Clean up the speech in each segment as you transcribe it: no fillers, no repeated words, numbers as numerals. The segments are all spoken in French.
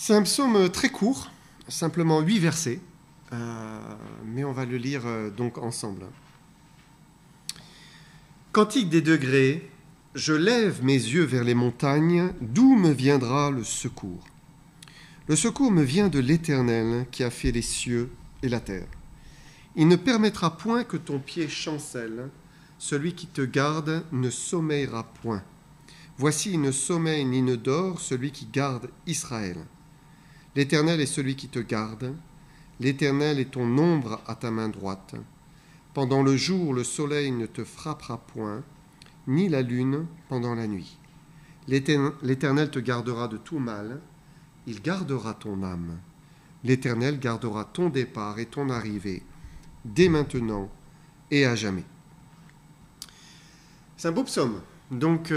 C'est un psaume très court, simplement 8 versets, mais on va le lire donc ensemble. Cantique des degrés, je lève mes yeux vers les montagnes, d'où me viendra le secours? Le secours me vient de l'Éternel qui a fait les cieux et la terre. Il ne permettra point que ton pied chancelle, celui qui te garde ne sommeillera point. Voici, il ne sommeille ni ne dort celui qui garde Israël. L'Éternel est celui qui te garde, l'Éternel est ton ombre à ta main droite. Pendant le jour, le soleil ne te frappera point, ni la lune pendant la nuit. L'Éternel te gardera de tout mal, il gardera ton âme. L'Éternel gardera ton départ et ton arrivée, dès maintenant et à jamais. C'est un beau psaume. Donc,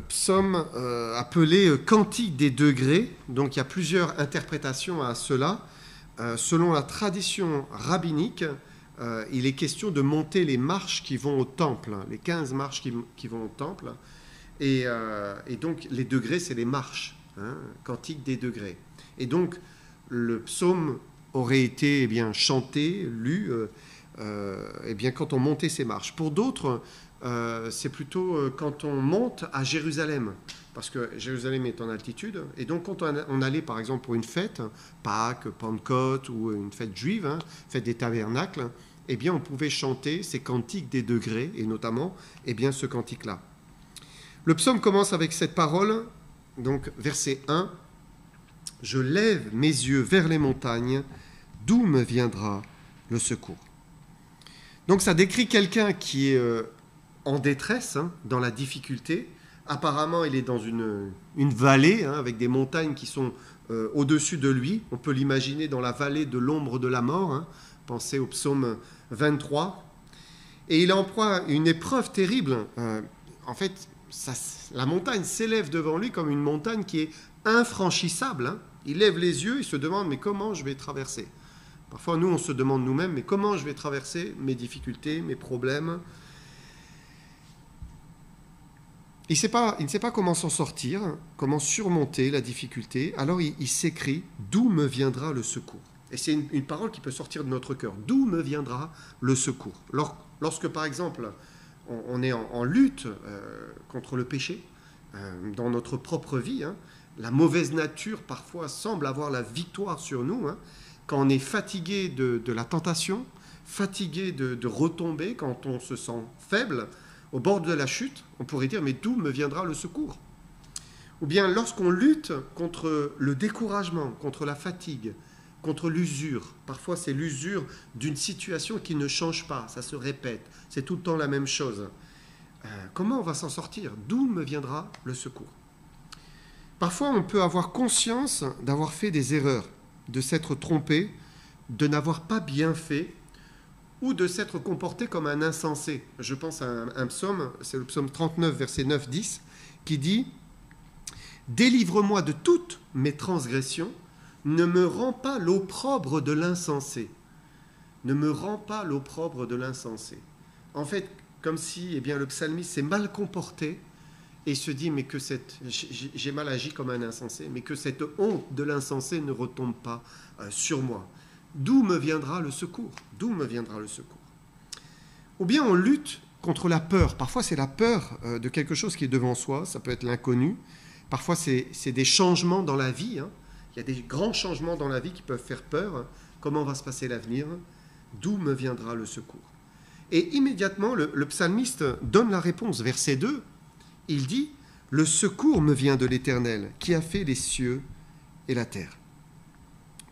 psaume appelé Cantique des degrés. Donc, il y a plusieurs interprétations à cela. Selon la tradition rabbinique, il est question de monter les marches qui vont au temple, les 15 marches qui vont au temple. Et donc, les degrés, c'est les marches. Cantique des degrés. Et donc, le psaume aurait été chanté, lu, quand on montait ces marches. Pour d'autres, c'est plutôt quand on monte à Jérusalem, parce que Jérusalem est en altitude, et donc quand on allait par exemple pour une fête, Pâques, Pentecôte ou une fête juive, fête des tabernacles, on pouvait chanter ces cantiques des degrés, et notamment ce cantique-là. Le psaume commence avec cette parole, donc verset 1, « Je lève mes yeux vers les montagnes, d'où me viendra le secours ?» Donc ça décrit quelqu'un qui est en détresse, dans la difficulté. Apparemment, il est dans une vallée, avec des montagnes qui sont au-dessus de lui. On peut l'imaginer dans la vallée de l'ombre de la mort. Pensez au psaume 23. Et il est en proie à une épreuve terrible. La montagne s'élève devant lui comme une montagne qui est infranchissable. Il lève les yeux, il se demande, mais comment je vais traverser ? Parfois, nous, on se demande nous-mêmes, mais comment je vais traverser mes difficultés, mes problèmes ? Il ne sait pas comment s'en sortir, comment surmonter la difficulté. Alors il s'écrie « D'où me viendra le secours ?» Et c'est une parole qui peut sortir de notre cœur. « D'où me viendra le secours ?» Lorsque, par exemple, on est en lutte contre le péché, dans notre propre vie, la mauvaise nature parfois semble avoir la victoire sur nous, quand on est fatigué de la tentation, fatigué de retomber, quand on se sent faible, au bord de la chute, on pourrait dire, mais d'où me viendra le secours ? Ou bien lorsqu'on lutte contre le découragement, contre la fatigue, contre l'usure, parfois c'est l'usure d'une situation qui ne change pas, ça se répète, c'est tout le temps la même chose. Comment on va s'en sortir ? D'où me viendra le secours ? Parfois on peut avoir conscience d'avoir fait des erreurs, de s'être trompé, de n'avoir pas bien fait, ou de s'être comporté comme un insensé. Je pense à un psaume, c'est le psaume 39, verset 9-10, qui dit « Délivre-moi de toutes mes transgressions, ne me rends pas l'opprobre de l'insensé. » Ne me rends pas l'opprobre de l'insensé. En fait, comme si le psalmiste s'est mal comporté et se dit « Mais que j'ai mal agi comme un insensé, mais que cette honte de l'insensé ne retombe pas sur moi. » D'où me viendra le secours ? D'où me viendra le secours ? Ou bien on lutte contre la peur. Parfois, c'est la peur de quelque chose qui est devant soi. Ça peut être l'inconnu. Parfois, c'est des changements dans la vie. Il y a des grands changements dans la vie qui peuvent faire peur. Comment va se passer l'avenir ? D'où me viendra le secours ? Et immédiatement, le psalmiste donne la réponse. Verset 2, il dit « Le secours me vient de l'Éternel, qui a fait les cieux et la terre. »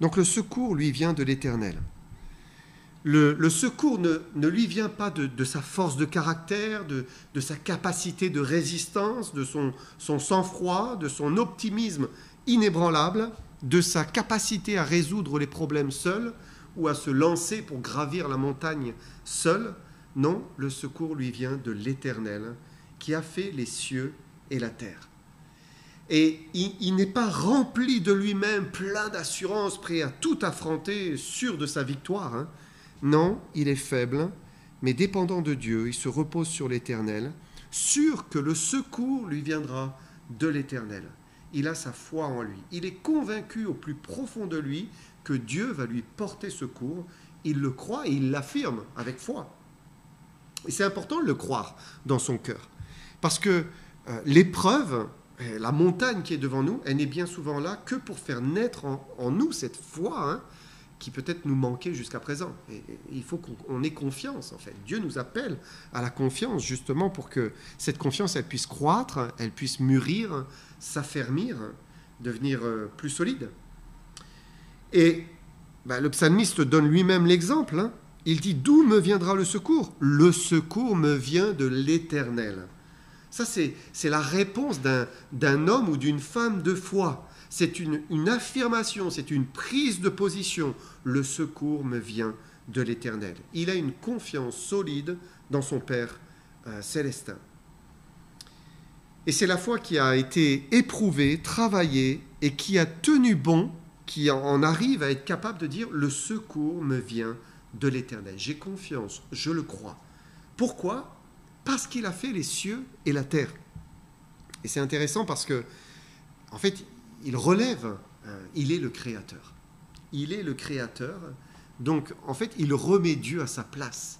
Donc le secours lui vient de l'Éternel. Le secours ne lui vient pas de sa force de caractère, de sa capacité de résistance, de son sang-froid, de son optimisme inébranlable, de sa capacité à résoudre les problèmes seul ou à se lancer pour gravir la montagne seul. Non, le secours lui vient de l'Éternel qui a fait les cieux et la terre. Et il n'est pas rempli de lui-même, plein d'assurance, prêt à tout affronter, sûr de sa victoire. Non, il est faible, mais dépendant de Dieu, il se repose sur l'Éternel, sûr que le secours lui viendra de l'Éternel. il a sa foi en lui. Il est convaincu au plus profond de lui que Dieu va lui porter secours. Il le croit et il l'affirme avec foi. Et c'est important de le croire dans son cœur. Parce que l'épreuve, la montagne qui est devant nous, elle n'est bien souvent là que pour faire naître en nous cette foi qui peut-être nous manquait jusqu'à présent. Et il faut qu'on ait confiance, en fait. Dieu nous appelle à la confiance, justement, pour que cette confiance, elle puisse croître, elle puisse mûrir, s'affermir, devenir plus solide. Et le psalmiste donne lui-même l'exemple. Il dit « D'où me viendra le secours ?» Le secours me vient de l'Éternel. Ça, c'est la réponse d'un homme ou d'une femme de foi. C'est une affirmation, c'est une prise de position. Le secours me vient de l'Éternel. Il a une confiance solide dans son Père célestin. Et c'est la foi qui a été éprouvée, travaillée et qui a tenu bon, qui en arrive à être capable de dire « Le secours me vient de l'Éternel. J'ai confiance, je le crois. » Pourquoi ? Parce qu'il a fait les cieux et la terre. Et c'est intéressant parce que, en fait, il relève, il est le Créateur. Il est le Créateur, donc en fait, il remet Dieu à sa place.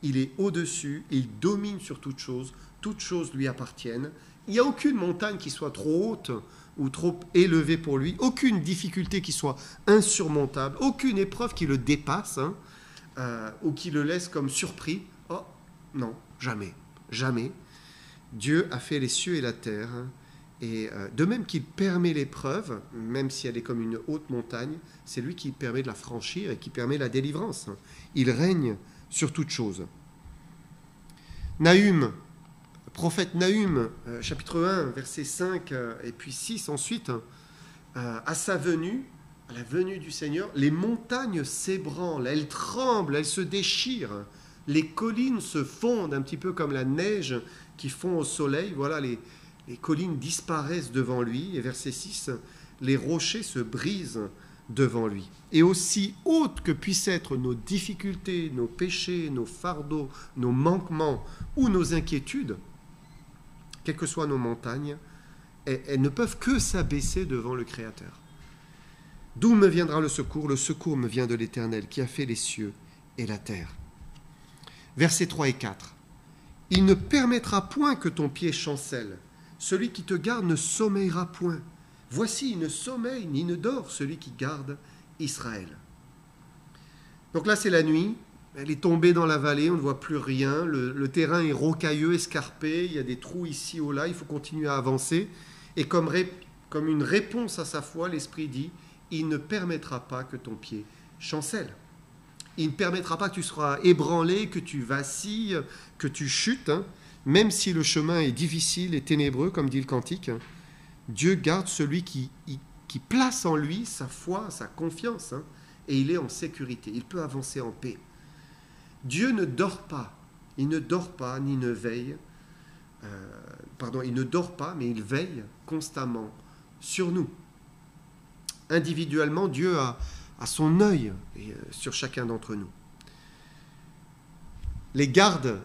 Il est au-dessus, il domine sur toutes choses lui appartiennent. Il n'y a aucune montagne qui soit trop haute ou trop élevée pour lui, aucune difficulté qui soit insurmontable, aucune épreuve qui le dépasse ou qui le laisse comme surpris. Oh, non, jamais, jamais. Dieu a fait les cieux et la terre. Et de même qu'il permet l'épreuve, même si elle est comme une haute montagne, c'est lui qui permet de la franchir et qui permet la délivrance. Il règne sur toute chose. Nahum, prophète Nahum, chapitre 1, versets 5 et puis 6 ensuite, à sa venue, à la venue du Seigneur, les montagnes s'ébranlent, elles tremblent, elles se déchirent, les collines se fondent, un petit peu comme la neige qui fond au soleil, voilà, les collines disparaissent devant lui, et verset 6, les rochers se brisent devant lui. Et aussi hautes que puissent être nos difficultés, nos péchés, nos fardeaux, nos manquements ou nos inquiétudes, quelles que soient nos montagnes, elles ne peuvent que s'abaisser devant le Créateur. D'où me viendra le secours ? Le secours me vient de l'Éternel qui a fait les cieux et la terre. Versets 3 et 4. Il ne permettra point que ton pied chancelle. Celui qui te garde ne sommeillera point. Voici, il ne sommeille ni ne dort celui qui garde Israël. Donc là, c'est la nuit. Elle est tombée dans la vallée, on ne voit plus rien. Le terrain est rocailleux, escarpé. Il y a des trous ici ou là. Il faut continuer à avancer. Et comme une réponse à sa foi, l'Esprit dit, il ne permettra pas que ton pied chancelle. Il ne permettra pas que tu sois ébranlé, que tu vacilles, que tu chutes, même si le chemin est difficile et ténébreux, comme dit le cantique. Dieu garde celui qui place en lui sa foi, sa confiance, et il est en sécurité, il peut avancer en paix. Dieu ne dort pas, il ne dort pas ni ne veille, il ne dort pas, mais il veille constamment sur nous. Individuellement, Dieu a son œil sur chacun d'entre nous. Les gardes,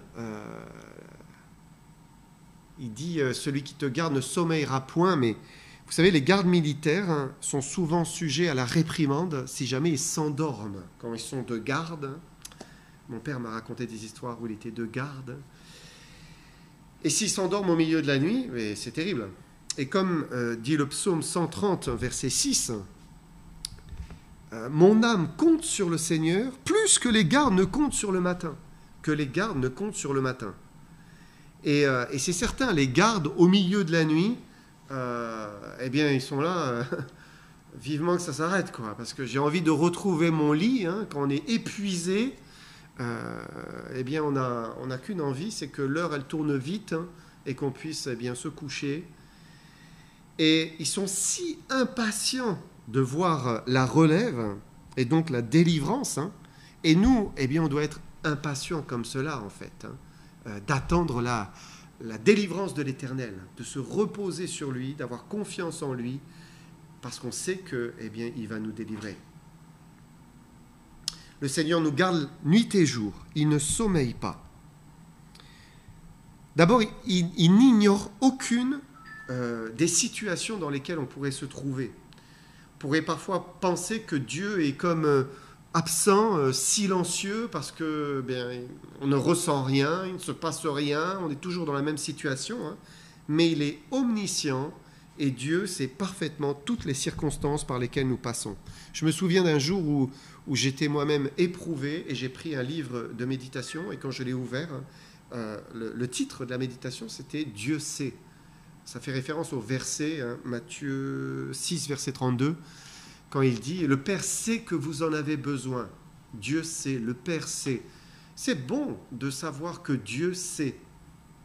il dit « Celui qui te garde ne sommeillera point », mais vous savez, les gardes militaires sont souvent sujets à la réprimande si jamais ils s'endorment quand ils sont de garde. Mon père m'a raconté des histoires où il était de garde. Et s'ils s'endorment au milieu de la nuit, c'est terrible. Et comme dit le psaume 130, verset 6, « Mon âme compte sur le Seigneur plus que les gardes ne comptent sur le matin. » Que les gardes ne comptent sur le matin. Et c'est certain, les gardes au milieu de la nuit, eh bien, ils sont là, vivement que ça s'arrête, quoi. Parce que j'ai envie de retrouver mon lit, quand on est épuisé, eh bien, on n'a qu'une envie, c'est que l'heure, elle tourne vite, et qu'on puisse, eh bien, se coucher. Et ils sont si impatients de voir la relève, et donc la délivrance, et nous, eh bien, on doit être impatients comme cela, en fait, d'attendre la délivrance de l'Éternel, de se reposer sur lui, d'avoir confiance en lui, parce qu'on sait que, eh bien, il va nous délivrer. Le Seigneur nous garde nuit et jour, il ne sommeille pas. D'abord, il n'ignore aucune des situations dans lesquelles on pourrait se trouver. On pourrait parfois penser que Dieu est comme absent, silencieux, parce que on ne ressent rien, il ne se passe rien, on est toujours dans la même situation, hein. Mais il est omniscient et Dieu sait parfaitement toutes les circonstances par lesquelles nous passons. Je me souviens d'un jour où j'étais moi-même éprouvé et j'ai pris un livre de méditation et quand je l'ai ouvert, le titre de la méditation c'était « Dieu sait ». Ça fait référence au verset, hein, Matthieu 6, verset 32, quand il dit « Le Père sait que vous en avez besoin ». Dieu sait, le Père sait. C'est bon de savoir que Dieu sait.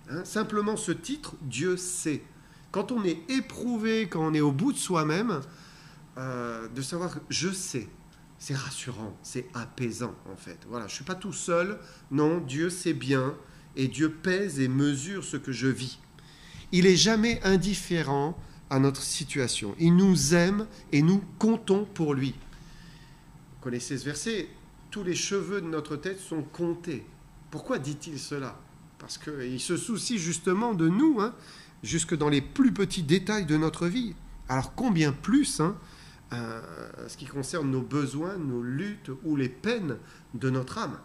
Hein, simplement ce titre, Dieu sait. Quand on est éprouvé, quand on est au bout de soi-même, de savoir que je sais, c'est rassurant, c'est apaisant en fait. Voilà, je ne suis pas tout seul, non, Dieu sait bien et Dieu pèse et mesure ce que je vis. Il n'est jamais indifférent à notre situation. Il nous aime et nous comptons pour lui. Vous connaissez ce verset, tous les cheveux de notre tête sont comptés. Pourquoi dit-il cela ? Parce qu'il se soucie justement de nous, hein, jusque dans les plus petits détails de notre vie. Alors combien plus, hein, ce qui concerne nos besoins, nos luttes ou les peines de notre âme.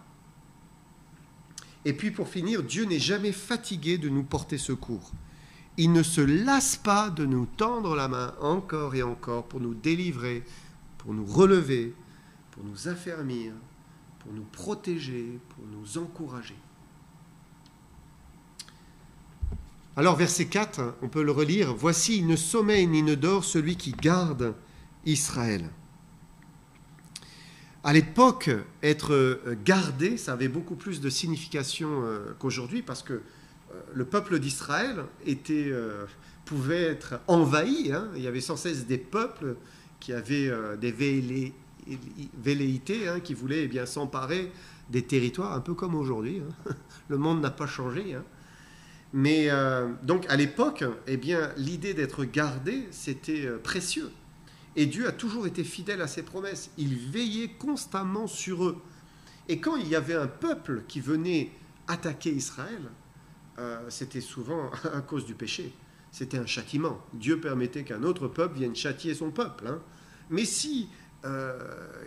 Et puis pour finir, Dieu n'est jamais fatigué de nous porter secours. Il ne se lasse pas de nous tendre la main encore et encore pour nous délivrer, pour nous relever, pour nous affermir, pour nous protéger, pour nous encourager. Alors verset 4, on peut le relire. « Voici, il ne sommeille ni ne dort celui qui garde Israël. » À l'époque, être gardé, ça avait beaucoup plus de signification qu'aujourd'hui parce que le peuple d'Israël pouvait être envahi. Hein. Il y avait sans cesse des peuples qui avaient des velléités, hein, qui voulaient s'emparer des territoires, un peu comme aujourd'hui. Hein. Le monde n'a pas changé. Hein. Mais donc à l'époque, l'idée d'être gardé, c'était précieux. Et Dieu a toujours été fidèle à ses promesses. Il veillait constamment sur eux. Et quand il y avait un peuple qui venait attaquer Israël, c'était souvent à cause du péché. C'était un châtiment. Dieu permettait qu'un autre peuple vienne châtier son peuple. Hein. Mais si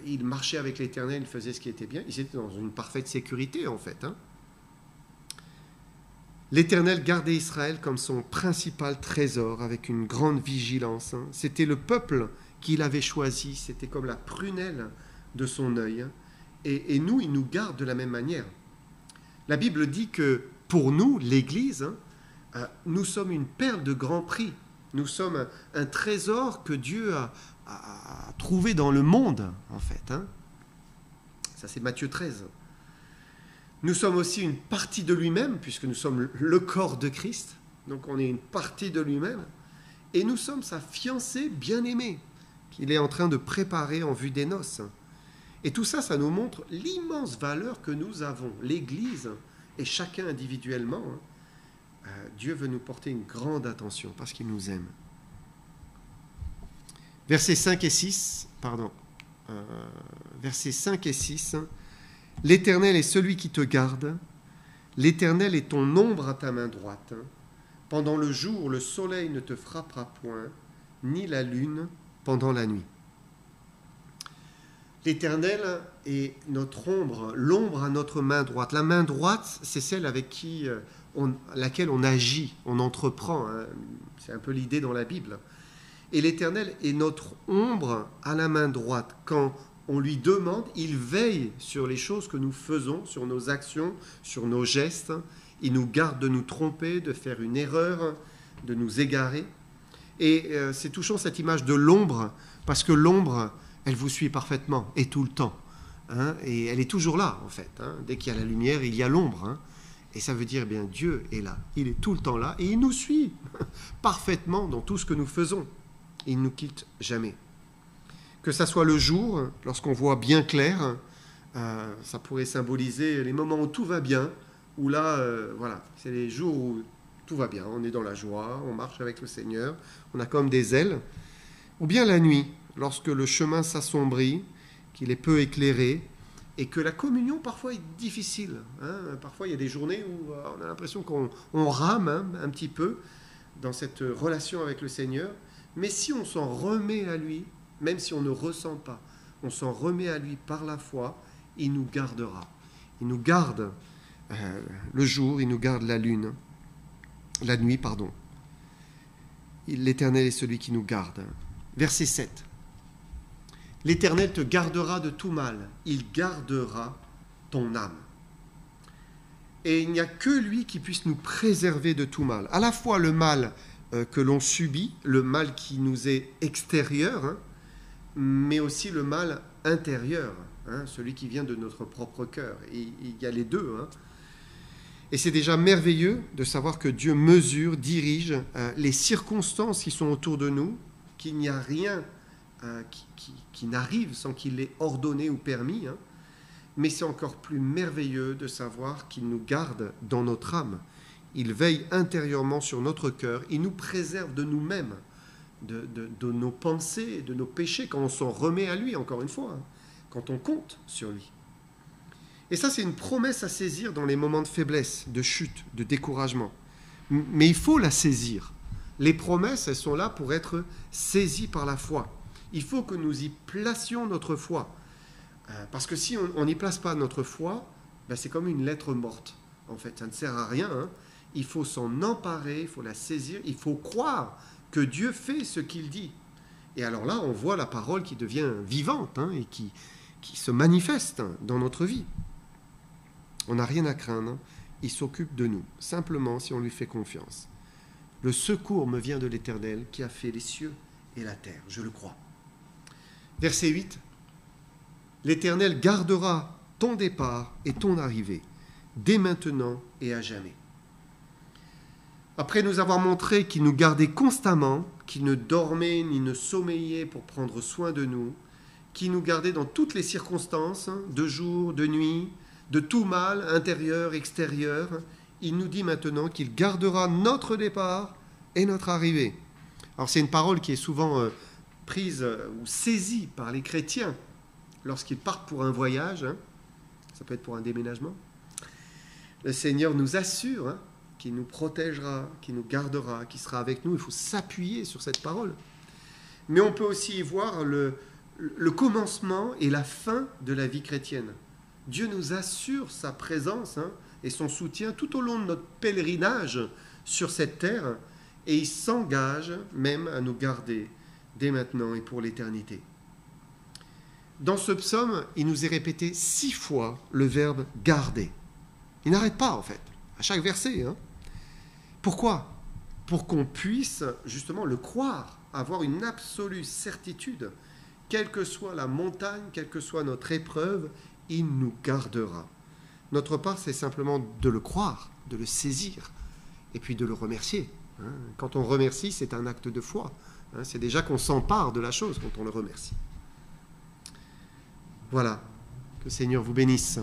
il marchait avec l'Éternel, il faisait ce qui était bien, ils étaient dans une parfaite sécurité en fait. Hein. L'Éternel gardait Israël comme son principal trésor, avec une grande vigilance. Hein. C'était le peuple qu'il avait choisi, c'était comme la prunelle de son œil. Hein. Et nous, il nous garde de la même manière. La Bible dit que pour nous, l'Église, hein, nous sommes une perle de grand prix. Nous sommes un trésor que Dieu a trouvé dans le monde, en fait. Hein. Ça, c'est Matthieu 13. Nous sommes aussi une partie de lui-même, puisque nous sommes le corps de Christ. Donc on est une partie de lui-même. Et nous sommes sa fiancée bien-aimée, qu'il est en train de préparer en vue des noces. Et tout ça, ça nous montre l'immense valeur que nous avons, l'Église, et chacun individuellement. Dieu veut nous porter une grande attention, parce qu'il nous aime. Versets 5 et 6, versets 5 et 6, l'Éternel est celui qui te garde, l'Éternel est ton ombre à ta main droite. Pendant le jour, le soleil ne te frappera point, ni la lune pendant la nuit. L'Éternel est notre ombre, l'ombre à notre main droite. La main droite, c'est celle avec laquelle on agit, on entreprend. Hein. C'est un peu l'idée dans la Bible. Et l'Éternel est notre ombre à la main droite. Quand on lui demande, il veille sur les choses que nous faisons, sur nos actions, sur nos gestes. Il nous garde de nous tromper, de faire une erreur, de nous égarer. Et c'est touchant cette image de l'ombre, parce que l'ombre, elle vous suit parfaitement, et tout le temps. Hein, et elle est toujours là, en fait. Hein. Dès qu'il y a la lumière, il y a l'ombre. Hein. Et ça veut dire, Dieu est là. Il est tout le temps là, et il nous suit parfaitement dans tout ce que nous faisons. Il ne nous quitte jamais. Que ça soit le jour, lorsqu'on voit bien clair, ça pourrait symboliser les moments où tout va bien, où là, c'est les jours où tout va bien, on est dans la joie, on marche avec le Seigneur, on a comme des ailes. Ou bien la nuit, lorsque le chemin s'assombrit, qu'il est peu éclairé, et que la communion parfois est difficile. Hein. Parfois il y a des journées où on a l'impression qu'on rame un petit peu, dans cette relation avec le Seigneur. Mais si on s'en remet à lui, même si on ne ressent pas, on s'en remet à lui par la foi, il nous gardera. Il nous garde le jour, il nous garde la nuit. L'Éternel est celui qui nous garde. Verset 7. L'Éternel te gardera de tout mal, il gardera ton âme. Et il n'y a que lui qui puisse nous préserver de tout mal. À la fois le mal que l'on subit, le mal qui nous est extérieur, mais aussi le mal intérieur, celui qui vient de notre propre cœur. Et il y a les deux. Et c'est déjà merveilleux de savoir que Dieu mesure, dirige les circonstances qui sont autour de nous, qu'il n'y a rien qui n'arrive sans qu'il l'ait ordonné ou permis. Mais c'est encore plus merveilleux de savoir qu'il nous garde dans notre âme. Il veille intérieurement sur notre cœur. Il nous préserve de nous-mêmes, de nos pensées, de nos péchés, quand on s'en remet à lui, encore une fois, quand on compte sur lui. Et ça, c'est une promesse à saisir dans les moments de faiblesse, de chute, de découragement. Mais il faut la saisir. Les promesses, elles sont là pour être saisies par la foi. Il faut que nous y placions notre foi. Parce que si on n'y place pas notre foi, c'est comme une lettre morte. En fait, ça ne sert à rien. Il faut s'en emparer, il faut la saisir, il faut croire que Dieu fait ce qu'il dit. Et alors là, on voit la parole qui devient vivante et qui se manifeste dans notre vie. On n'a rien à craindre, il s'occupe de nous, simplement si on lui fait confiance. Le secours me vient de l'Éternel qui a fait les cieux et la terre, je le crois. Verset 8. L'Éternel gardera ton départ et ton arrivée, dès maintenant et à jamais. Après nous avoir montré qu'il nous gardait constamment, qu'il ne dormait ni ne sommeillait pour prendre soin de nous, qu'il nous gardait dans toutes les circonstances, de jour, de nuit, de tout mal, intérieur, extérieur, il nous dit maintenant qu'il gardera notre départ et notre arrivée. Alors c'est une parole qui est souvent prise ou saisie par les chrétiens, lorsqu'ils partent pour un voyage, ça peut être pour un déménagement, le Seigneur nous assure qu'il nous protégera, qu'il nous gardera, qu'il sera avec nous. Il faut s'appuyer sur cette parole. Mais on peut aussi y voir le commencement et la fin de la vie chrétienne. Dieu nous assure sa présence et son soutien tout au long de notre pèlerinage sur cette terre, et il s'engage même à nous garder dès maintenant et pour l'éternité. Dans ce psaume, il nous est répété 6 fois le verbe « garder ». Il n'arrête pas, en fait, à chaque verset. Pourquoi ? Pour qu'on puisse, justement, le croire, avoir une absolue certitude. Quelle que soit la montagne, quelle que soit notre épreuve, il nous gardera. Notre part, c'est simplement de le croire, de le saisir, et puis de le remercier. Quand on remercie, c'est un acte de foi. C'est déjà qu'on s'empare de la chose quand on le remercie. Voilà, que le Seigneur vous bénisse.